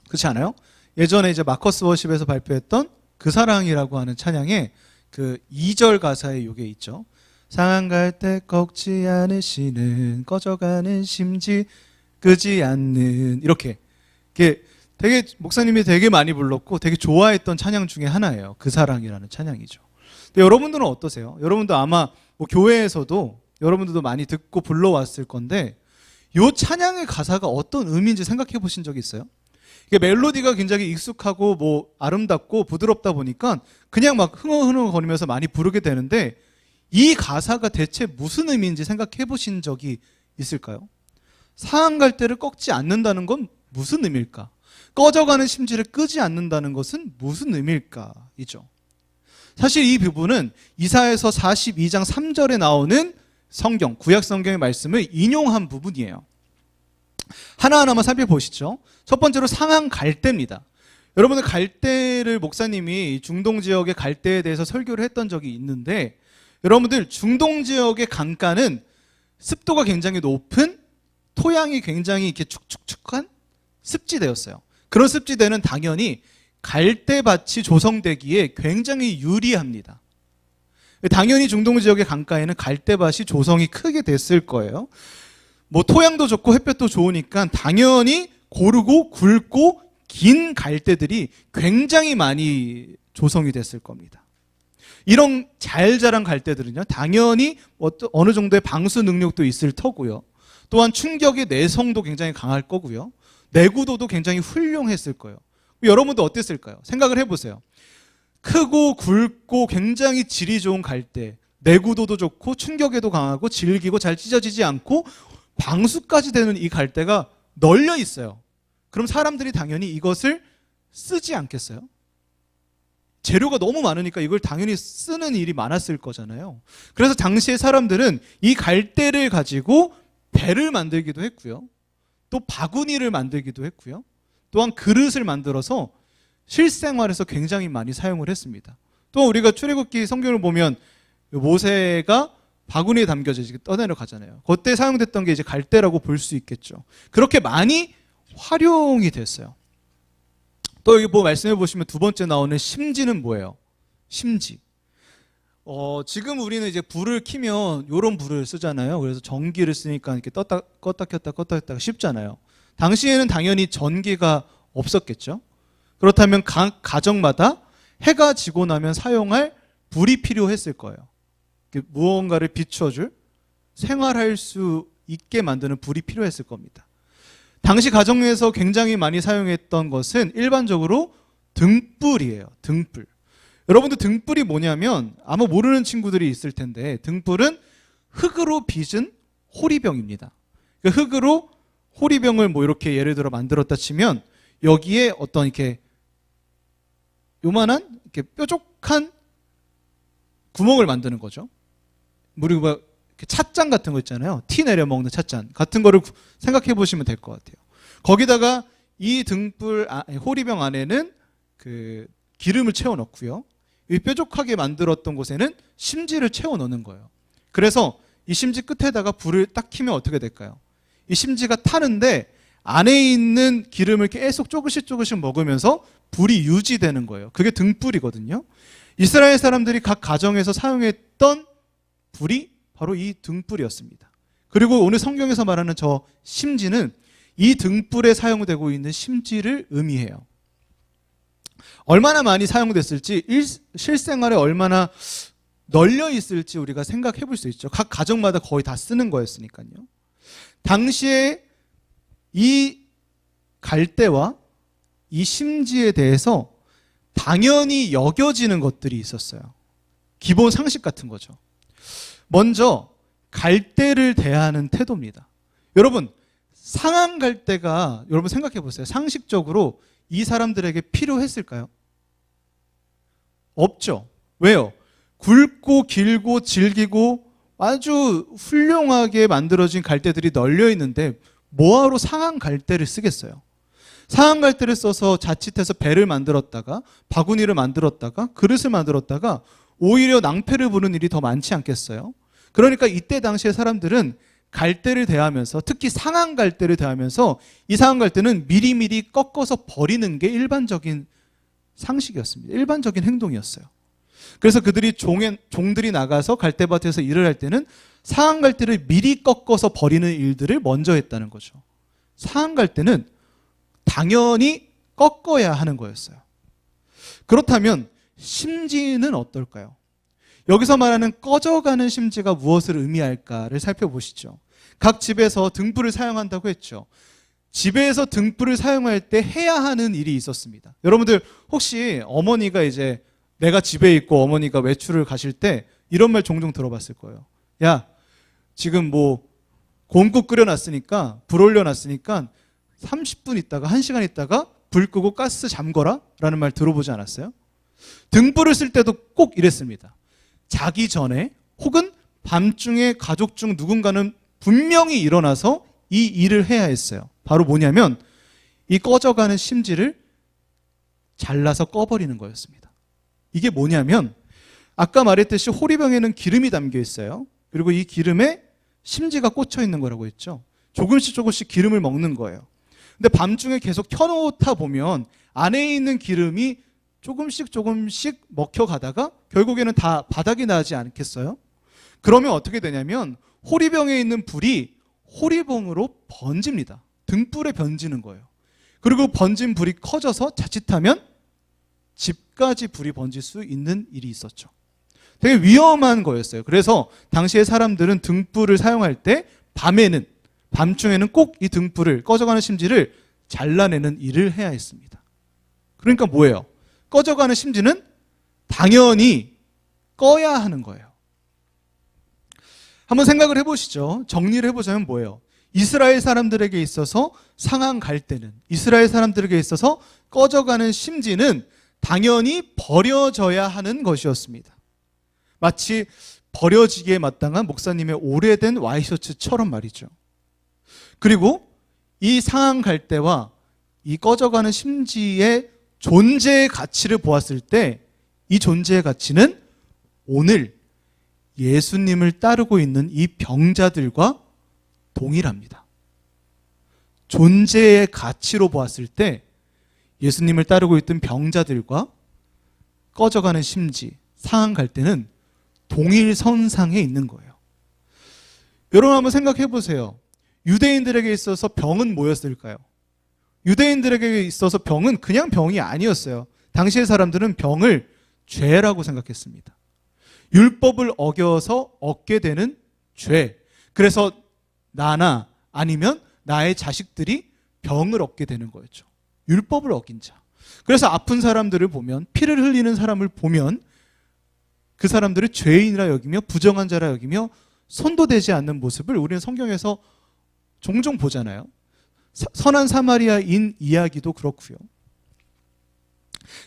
그렇지 않아요? 예전에 이제 마커스 워십에서 발표했던 그 사랑이라고 하는 찬양에 그 2절 가사에 요게 있죠. 상한 갈대 꺾지 않으시는 꺼져가는 심지 끄지 않는 이렇게 되게 목사님이 되게 많이 불렀고 되게 좋아했던 찬양 중에 하나예요. 그 사랑이라는 찬양이죠. 근데 여러분들은 어떠세요? 여러분도 아마 교회에서도 여러분들도 많이 듣고 불러왔을 건데 이 찬양의 가사가 어떤 의미인지 생각해 보신 적이 있어요? 이게 멜로디가 굉장히 익숙하고 아름답고 부드럽다 보니까 그냥 막 흥얼흥얼거리면서 많이 부르게 되는데 이 가사가 대체 무슨 의미인지 생각해 보신 적이 있을까요? 상한 갈대를 꺾지 않는다는 건 무슨 의미일까? 꺼져가는 심지를 끄지 않는다는 것은 무슨 의미일까? 이죠. 사실 이 부분은 이사야서 42장 3절에 나오는 성경, 구약 성경의 말씀을 인용한 부분이에요. 하나하나만 살펴보시죠. 첫 번째로 상한 갈대입니다. 여러분들 갈대를 목사님이 중동 지역의 갈대에 대해서 설교를 했던 적이 있는데 여러분들 중동 지역의 강가는 습도가 굉장히 높은 토양이 굉장히 이렇게 축축축한 습지대였어요. 그런 습지대는 당연히 갈대밭이 조성되기에 굉장히 유리합니다. 당연히 중동 지역의 강가에는 갈대밭이 조성이 크게 됐을 거예요. 뭐 토양도 좋고 햇볕도 좋으니까 당연히 고르고 굵고 긴 갈대들이 굉장히 많이 조성이 됐을 겁니다. 이런 잘 자란 갈대들은요, 당연히 어느 정도의 방수 능력도 있을 터고요. 또한 충격의 내성도 굉장히 강할 거고요. 내구도도 굉장히 훌륭했을 거예요. 여러분도 어땠을까요? 생각을 해보세요. 크고 굵고 굉장히 질이 좋은 갈대, 내구도도 좋고 충격에도 강하고 질기고 잘 찢어지지 않고 방수까지 되는 이 갈대가 널려 있어요. 그럼 사람들이 당연히 이것을 쓰지 않겠어요? 재료가 너무 많으니까 이걸 당연히 쓰는 일이 많았을 거잖아요. 그래서 당시의 사람들은 이 갈대를 가지고 배를 만들기도 했고요. 또 바구니를 만들기도 했고요. 또한 그릇을 만들어서 실생활에서 굉장히 많이 사용을 했습니다. 또 우리가 출애굽기 성경을 보면 모세가 바구니에 담겨져 떠내려 가잖아요. 그때 사용됐던 게 이제 갈대라고 볼 수 있겠죠. 그렇게 많이 활용이 됐어요. 또 여기 뭐 말씀해 보시면 두 번째 나오는 심지는 뭐예요? 심지. 지금 우리는 이제 불을 켜면 이런 불을 쓰잖아요. 그래서 전기를 쓰니까 이렇게 껐다 켰다 쉽잖아요. 당시에는 당연히 전기가 없었겠죠. 그렇다면 각 가정마다 해가 지고 나면 사용할 불이 필요했을 거예요. 무언가를 비춰줄, 생활할 수 있게 만드는 불이 필요했을 겁니다. 당시 가정에서 굉장히 많이 사용했던 것은 일반적으로 등불이에요. 등불. 여러분들 등불이 뭐냐면 아마 모르는 친구들이 있을 텐데, 등불은 흙으로 빚은 호리병입니다. 그 흙으로 호리병을 뭐 이렇게 예를 들어 만들었다 치면 여기에 어떤 이렇게 요만한 이렇게 뾰족한 구멍을 만드는 거죠. 우리 뭐 찻잔 같은 거 있잖아요. 티 내려 먹는 찻잔 같은 거를 생각해 보시면 될 것 같아요. 거기다가 이 등불 호리병 안에는 그 기름을 채워 넣고요. 이 뾰족하게 만들었던 곳에는 심지를 채워 넣는 거예요. 그래서 이 심지 끝에다가 불을 딱 켜면 어떻게 될까요? 이 심지가 타는데 안에 있는 기름을 계속 조금씩 먹으면서 불이 유지되는 거예요. 그게 등불이거든요. 이스라엘 사람들이 각 가정에서 사용했던 불이 바로 이 등불이었습니다. 그리고 오늘 성경에서 말하는 저 심지는 이 등불에 사용되고 있는 심지를 의미해요. 얼마나 많이 사용됐을지, 실생활에 얼마나 널려 있을지 우리가 생각해 볼 수 있죠. 각 가정마다 거의 다 쓰는 거였으니까요. 당시에 이 갈대와 이 심지에 대해서 당연히 여겨지는 것들이 있었어요. 기본 상식 같은 거죠. 먼저 갈대를 대하는 태도입니다. 여러분, 상한 갈대가 여러분 생각해 보세요. 상식적으로 이 사람들에게 필요했을까요? 없죠. 왜요? 굵고 길고 질기고 아주 훌륭하게 만들어진 갈대들이 널려 있는데 뭐하러 상한 갈대를 쓰겠어요? 상한 갈대를 써서 자칫해서 배를 만들었다가 바구니를 만들었다가 그릇을 만들었다가 오히려 낭패를 보는 일이 더 많지 않겠어요? 그러니까 이때 당시의 사람들은 갈대를 대하면서, 특히 상한 갈대를 대하면서 이 상한 갈대는 미리미리 꺾어서 버리는 게 일반적인 상식이었습니다. 일반적인 행동이었어요. 그래서 그들이 종들이 나가서 갈대밭에서 일을 할 때는 상한 갈대를 미리 꺾어서 버리는 일들을 먼저 했다는 거죠. 상한 갈대는 당연히 꺾어야 하는 거였어요. 그렇다면 심지는 어떨까요? 여기서 말하는 꺼져가는 심지가 무엇을 의미할까를 살펴보시죠. 각 집에서 등불을 사용한다고 했죠. 집에서 등불을 사용할 때 해야 하는 일이 있었습니다. 여러분들 혹시 어머니가 이제 내가 집에 있고 어머니가 외출을 가실 때 이런 말 종종 들어봤을 거예요. 야, 지금 뭐 곰국 끓여놨으니까, 불 올려놨으니까 30분 있다가 1시간 있다가 불 끄고 가스 잠궈라 라는 말 들어보지 않았어요? 등불을 쓸 때도 꼭 이랬습니다. 자기 전에 혹은 밤중에 가족 중 누군가는 분명히 일어나서 이 일을 해야 했어요. 바로 뭐냐면 이 꺼져가는 심지를 잘라서 꺼버리는 거였습니다. 이게 뭐냐면 아까 말했듯이 호리병에는 기름이 담겨 있어요. 그리고 이 기름에 심지가 꽂혀 있는 거라고 했죠. 조금씩 기름을 먹는 거예요. 근데 밤중에 계속 켜놓다 보면 안에 있는 기름이 조금씩 먹혀가다가 결국에는 다 바닥이 나지 않겠어요? 그러면 어떻게 되냐면 호리병에 있는 불이 호리병으로 번집니다. 등불에 번지는 거예요. 그리고 번진 불이 커져서 자칫하면 집까지 불이 번질 수 있는 일이 있었죠. 되게 위험한 거였어요. 그래서 당시에 사람들은 등불을 사용할 때 밤중에는 꼭 이 등불을, 꺼져가는 심지를 잘라내는 일을 해야 했습니다. 그러니까 뭐예요? 꺼져가는 심지는 당연히 꺼야 하는 거예요. 한번 생각을 해보시죠. 정리를 해보자면 뭐예요? 이스라엘 사람들에게 있어서 상한 갈대는, 이스라엘 사람들에게 있어서 꺼져가는 심지는 당연히 버려져야 하는 것이었습니다. 마치 버려지기에 마땅한 목사님의 오래된 와이셔츠처럼 말이죠. 그리고 이 상한 갈대와 이 꺼져가는 심지의 존재의 가치를 보았을 때 이 존재의 가치는 오늘 예수님을 따르고 있는 이 병자들과 동일합니다. 존재의 가치로 보았을 때 예수님을 따르고 있던 병자들과 꺼져가는 심지, 상한 갈대는 동일선상에 있는 거예요. 여러분 한번 생각해 보세요. 유대인들에게 있어서 병은 뭐였을까요? 유대인들에게 있어서 병은 그냥 병이 아니었어요. 당시의 사람들은 병을 죄라고 생각했습니다. 율법을 어겨서 얻게 되는 죄. 그래서 나나 아니면 나의 자식들이 병을 얻게 되는 거였죠. 율법을 어긴 자. 그래서 아픈 사람들을 보면, 피를 흘리는 사람을 보면 그 사람들을 죄인이라 여기며 부정한 자라 여기며 손도 대지 않는 모습을 우리는 성경에서 종종 보잖아요. 선한 사마리아인 이야기도 그렇고요.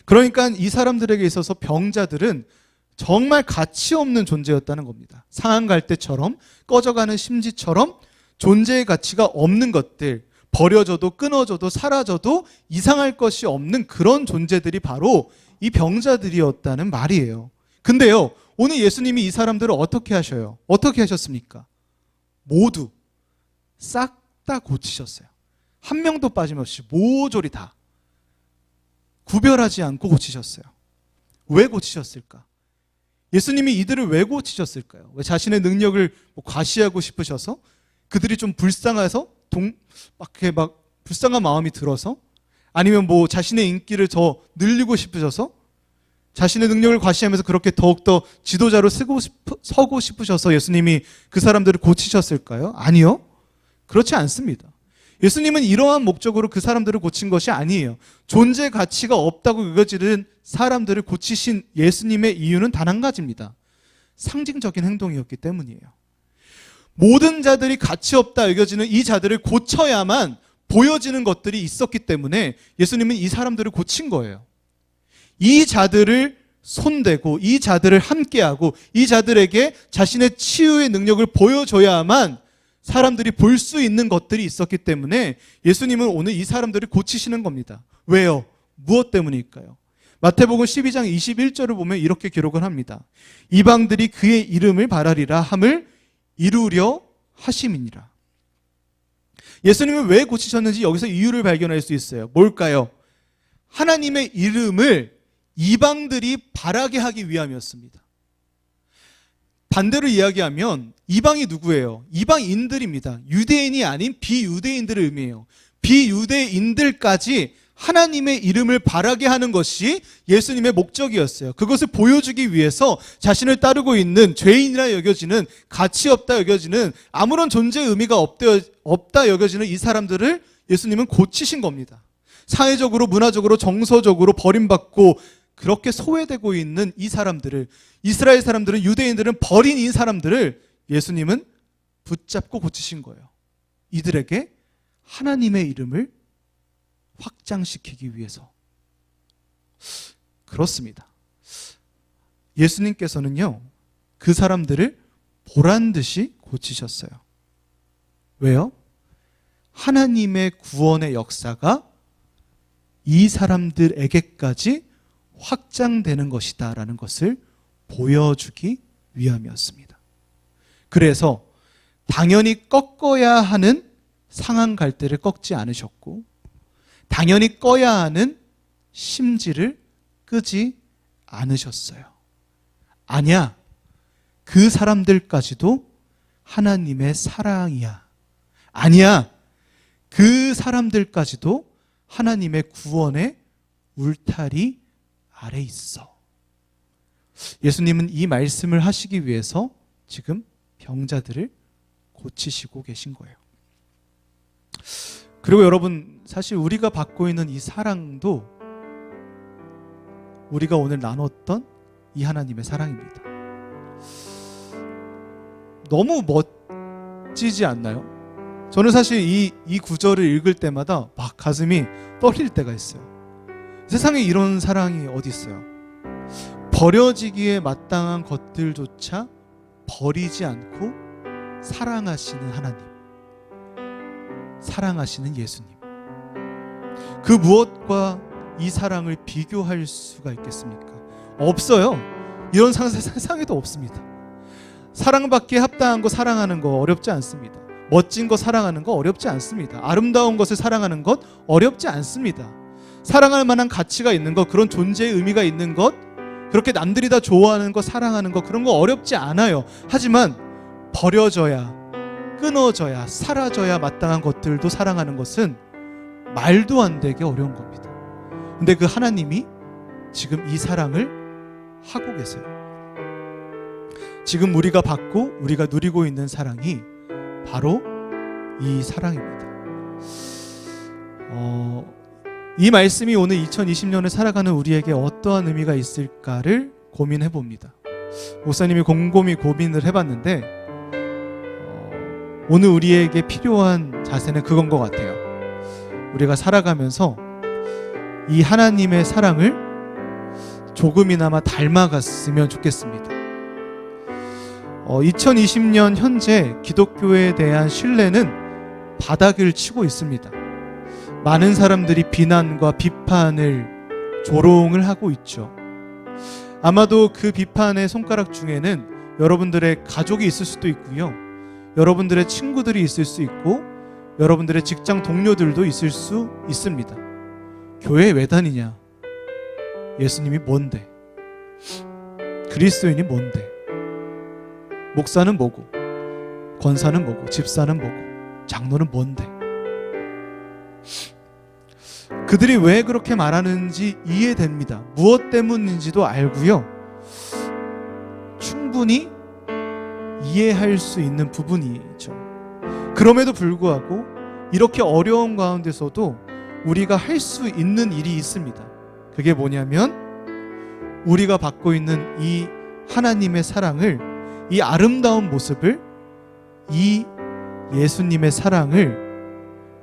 그러니까 이 사람들에게 있어서 병자들은 정말 가치 없는 존재였다는 겁니다. 상한 갈대처럼, 꺼져가는 심지처럼 존재의 가치가 없는 것들, 버려져도 끊어져도 사라져도 이상할 것이 없는 그런 존재들이 바로 이 병자들이었다는 말이에요. 근데요, 오늘 예수님이 이 사람들을 어떻게 하셔요? 어떻게 하셨습니까? 모두 싹 다 고치셨어요. 한 명도 빠짐없이 모조리 다 구별하지 않고 고치셨어요. 왜 고치셨을까? 예수님이 이들을 왜 고치셨을까요? 왜 자신의 능력을 과시하고 싶으셔서? 그들이 좀 불쌍해서? 막 불쌍한 마음이 들어서? 아니면 자신의 인기를 더 늘리고 싶으셔서? 자신의 능력을 과시하면서 그렇게 더욱더 지도자로 서고 싶으셔서 예수님이 그 사람들을 고치셨을까요? 아니요. 그렇지 않습니다. 예수님은 이러한 목적으로 그 사람들을 고친 것이 아니에요. 존재 가치가 없다고 여겨지는 사람들을 고치신 예수님의 이유는 단 한 가지입니다. 상징적인 행동이었기 때문이에요. 모든 자들이 가치 없다 여겨지는 이 자들을 고쳐야만 보여지는 것들이 있었기 때문에 예수님은 이 사람들을 고친 거예요. 이 자들을 손대고 이 자들을 함께하고 이 자들에게 자신의 치유의 능력을 보여줘야만 사람들이 볼 수 있는 것들이 있었기 때문에 예수님은 오늘 이 사람들을 고치시는 겁니다. 왜요? 무엇 때문일까요? 마태복음 12장 21절을 보면 이렇게 기록을 합니다. 이방들이 그의 이름을 바라리라 함을 이루려 하심이니라. 예수님은 왜 고치셨는지 여기서 이유를 발견할 수 있어요. 뭘까요? 하나님의 이름을 이방들이 바라게 하기 위함이었습니다. 반대로 이야기하면 이방이 누구예요? 이방인들입니다. 유대인이 아닌 비유대인들을 의미해요. 비유대인들까지 하나님의 이름을 바라게 하는 것이 예수님의 목적이었어요. 그것을 보여주기 위해서 자신을 따르고 있는 죄인이라 여겨지는, 가치 없다 여겨지는, 아무런 존재 의미가 없다 여겨지는 이 사람들을 예수님은 고치신 겁니다. 사회적으로, 문화적으로, 정서적으로 버림받고 그렇게 소외되고 있는 이 사람들을, 이스라엘 사람들은, 유대인들은 버린 이 사람들을 예수님은 붙잡고 고치신 거예요. 이들에게 하나님의 이름을 확장시키기 위해서. 그렇습니다. 예수님께서는요, 그 사람들을 보란 듯이 고치셨어요. 왜요? 하나님의 구원의 역사가 이 사람들에게까지 확장되는 것이다 라는 것을 보여주기 위함이었습니다. 그래서 당연히 꺾어야 하는 상한 갈대를 꺾지 않으셨고, 당연히 꺼야 하는 심지를 끄지 않으셨어요. 아니야, 그 사람들까지도 하나님의 사랑이야. 아니야, 그 사람들까지도 하나님의 구원의 울타리 아래 있어. 예수님은 이 말씀을 하시기 위해서 지금 병자들을 고치시고 계신 거예요. 그리고 여러분, 사실 우리가 받고 있는 이 사랑도 우리가 오늘 나눴던 이 하나님의 사랑입니다. 너무 멋지지 않나요? 저는 사실 이 구절을 읽을 때마다 막 가슴이 떨릴 때가 있어요. 세상에 이런 사랑이 어디 있어요? 버려지기에 마땅한 것들조차 버리지 않고 사랑하시는 하나님, 사랑하시는 예수님. 그 무엇과 이 사랑을 비교할 수가 있겠습니까? 없어요. 이런 세상에도 없습니다. 사랑받기에 합당한 거 사랑하는 거 어렵지 않습니다. 멋진 거 사랑하는 거 어렵지 않습니다. 아름다운 것을 사랑하는 것 어렵지 않습니다. 사랑할 만한 가치가 있는 것, 그런 존재의 의미가 있는 것, 그렇게 남들이 다 좋아하는 거, 사랑하는 거, 그런 거 어렵지 않아요. 하지만 버려져야, 끊어져야, 사라져야 마땅한 것들도 사랑하는 것은 말도 안 되게 어려운 겁니다. 근데 그 하나님이 지금 이 사랑을 하고 계세요. 지금 우리가 받고 우리가 누리고 있는 사랑이 바로 이 사랑입니다. 이 말씀이 오늘 2020년을 살아가는 우리에게 어떠한 의미가 있을까를 고민해 봅니다. 목사님이 곰곰이 고민을 해봤는데 오늘 우리에게 필요한 자세는 그건 것 같아요. 우리가 살아가면서 이 하나님의 사랑을 조금이나마 닮아갔으면 좋겠습니다. 2020년 현재 기독교에 대한 신뢰는 바닥을 치고 있습니다. 많은 사람들이 비난과 비판을 조롱을 하고 있죠. 아마도 그 비판의 손가락 중에는 여러분들의 가족이 있을 수도 있고요. 여러분들의 친구들이 있을 수 있고 여러분들의 직장 동료들도 있을 수 있습니다. 교회에 왜 다니냐? 예수님이 뭔데? 그리스도인이 뭔데? 목사는 뭐고? 권사는 뭐고? 집사는 뭐고? 장로는 뭔데? 그들이 왜 그렇게 말하는지 이해됩니다. 무엇 때문인지도 알고요. 충분히 이해할 수 있는 부분이죠. 그럼에도 불구하고 이렇게 어려운 가운데서도 우리가 할 수 있는 일이 있습니다. 그게 뭐냐면 우리가 받고 있는 이 하나님의 사랑을, 이 아름다운 모습을, 이 예수님의 사랑을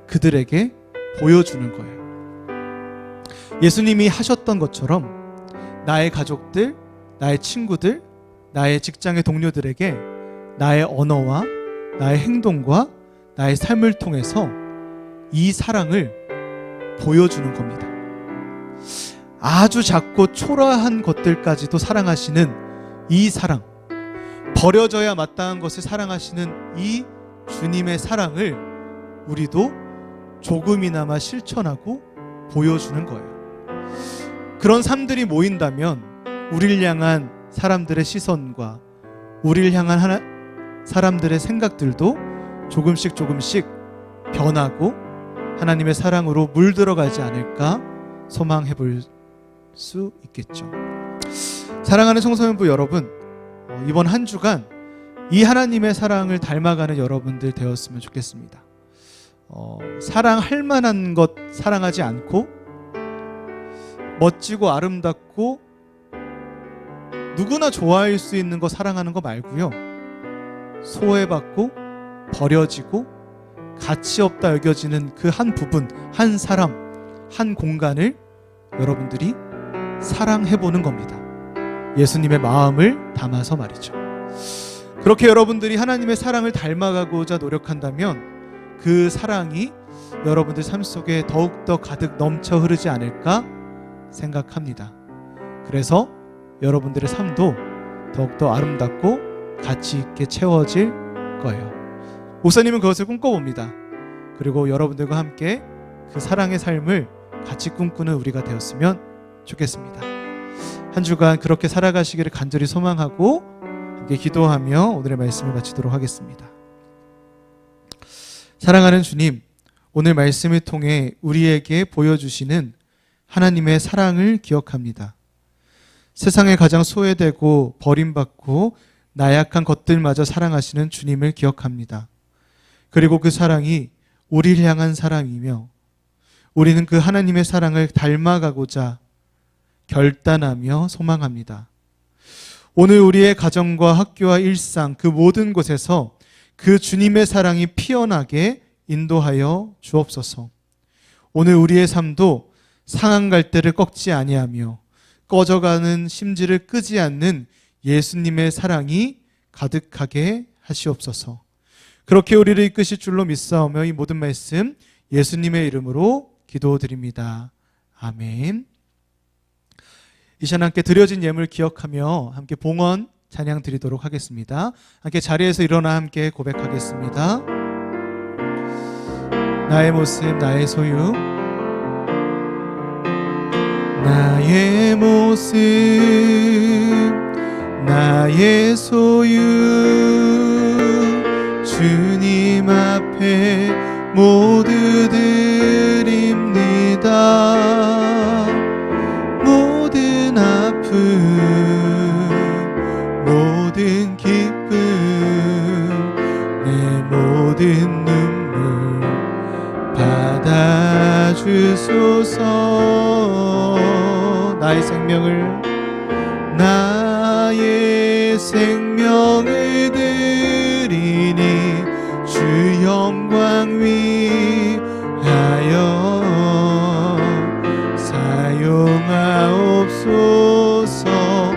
그들에게 보여주는 거예요. 예수님이 하셨던 것처럼 나의 가족들, 나의 친구들, 나의 직장의 동료들에게 나의 언어와 나의 행동과 나의 삶을 통해서 이 사랑을 보여주는 겁니다. 아주 작고 초라한 것들까지도 사랑하시는 이 사랑, 버려져야 마땅한 것을 사랑하시는 이 주님의 사랑을 우리도 조금이나마 실천하고 보여주는 거예요. 그런 삶들이 모인다면 우리를 향한 사람들의 시선과 우리를 향한 사람들의 생각들도 조금씩 변하고 하나님의 사랑으로 물들어가지 않을까 소망해 볼 수 있겠죠. 사랑하는 청소년부 여러분, 이번 한 주간 이 하나님의 사랑을 닮아가는 여러분들 되었으면 좋겠습니다. 사랑할 만한 것 사랑하지 않고 멋지고 아름답고 누구나 좋아할 수 있는 거 사랑하는 거 말고요. 소외받고 버려지고 가치 없다 여겨지는 그 한 부분, 한 사람, 한 공간을 여러분들이 사랑해보는 겁니다. 예수님의 마음을 담아서 말이죠. 그렇게 여러분들이 하나님의 사랑을 닮아가고자 노력한다면 그 사랑이 여러분들 삶 속에 더욱더 가득 넘쳐 흐르지 않을까 생각합니다. 그래서 여러분들의 삶도 더욱더 아름답고 가치 있게 채워질 거예요. 목사님은 그것을 꿈꿔봅니다. 그리고 여러분들과 함께 그 사랑의 삶을 같이 꿈꾸는 우리가 되었으면 좋겠습니다. 한 주간 그렇게 살아가시기를 간절히 소망하고 함께 기도하며 오늘의 말씀을 마치도록 하겠습니다. 사랑하는 주님, 오늘 말씀을 통해 우리에게 보여주시는 하나님의 사랑을 기억합니다. 세상에 가장 소외되고 버림받고 나약한 것들마저 사랑하시는 주님을 기억합니다. 그리고 그 사랑이 우리를 향한 사랑이며 우리는 그 하나님의 사랑을 닮아가고자 결단하며 소망합니다. 오늘 우리의 가정과 학교와 일상 그 모든 곳에서 그 주님의 사랑이 피어나게 인도하여 주옵소서. 오늘 우리의 삶도 상한 갈대를 꺾지 아니하며 꺼져가는 심지를 끄지 않는 예수님의 사랑이 가득하게 하시옵소서. 그렇게 우리를 이끄실 줄로 믿사오며 이 모든 말씀 예수님의 이름으로 기도드립니다. 아멘. 이 시간 함께 드려진 예물 기억하며 함께 봉헌 찬양 드리도록 하겠습니다. 함께 자리에서 일어나 함께 고백하겠습니다. 나의 모습, 나의 소유, 나의 모습, 나의 소유, 주님 앞에 모두 드립니다. 모든 아픔, 모든 기쁨, 내 모든 눈물 받아주소서. 나의 생명을 드리니 주 영광 위하여 사용하옵소서.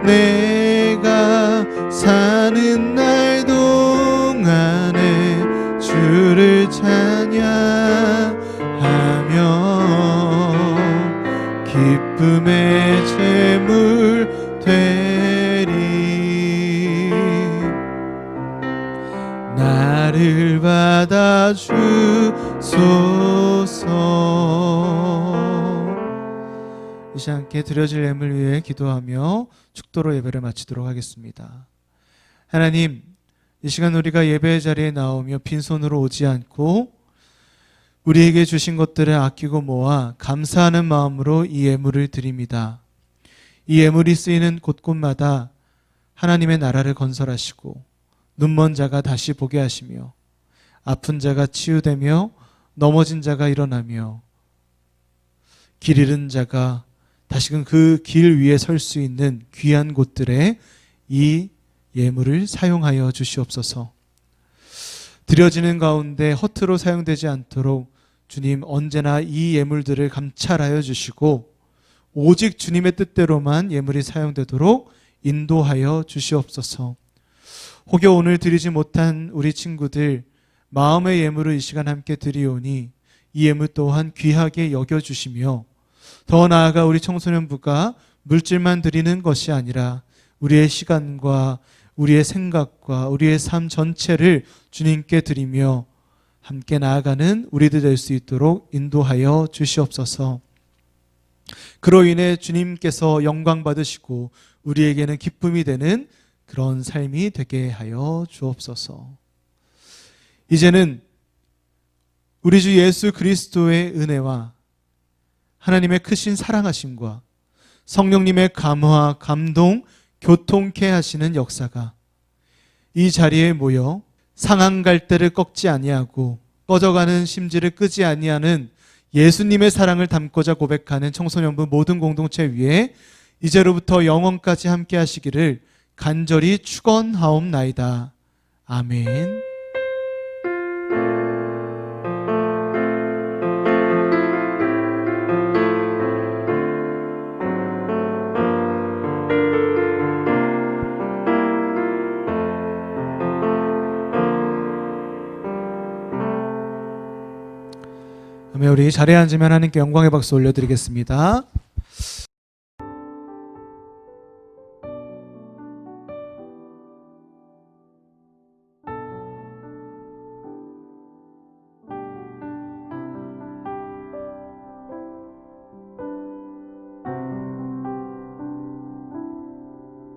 내가 사는 날 동안에 주를 찬양하며 기쁨의 제물 되리. 나를 받아주소서. 이 시간 함께 드려질 예물 위해 기도하며 축도로 예배를 마치도록 하겠습니다. 하나님, 이 시간 우리가 예배의 자리에 나오며 빈손으로 오지 않고 우리에게 주신 것들을 아끼고 모아 감사하는 마음으로 이 예물을 드립니다. 이 예물이 쓰이는 곳곳마다 하나님의 나라를 건설하시고 눈먼 자가 다시 보게 하시며 아픈 자가 치유되며 넘어진 자가 일어나며 길 잃은 자가 다시금 그 길 위에 설 수 있는 귀한 곳들에 이 예물을 사용하여 주시옵소서. 드려지는 가운데 허투루 사용되지 않도록 주님 언제나 이 예물들을 감찰하여 주시고 오직 주님의 뜻대로만 예물이 사용되도록 인도하여 주시옵소서. 혹여 오늘 드리지 못한 우리 친구들 마음의 예물을 이 시간 함께 드리오니 이 예물 또한 귀하게 여겨주시며 더 나아가 우리 청소년부가 물질만 드리는 것이 아니라 우리의 시간과 우리의 생각과 우리의 삶 전체를 주님께 드리며 함께 나아가는 우리들 될 수 있도록 인도하여 주시옵소서. 그로 인해 주님께서 영광 받으시고 우리에게는 기쁨이 되는 그런 삶이 되게 하여 주옵소서. 이제는 우리 주 예수 그리스도의 은혜와 하나님의 크신 사랑하심과 성령님의 감화, 감동, 교통케 하시는 역사가 이 자리에 모여 상한 갈대를 꺾지 아니하고 꺼져가는 심지를 끄지 아니하는 예수님의 사랑을 담고자 고백하는 청소년부 모든 공동체 위에 이제로부터 영원까지 함께 하시기를 간절히 축원하옵나이다. 아멘. 우리 자리에 앉으면 하나님께 영광의 박수 올려드리겠습니다.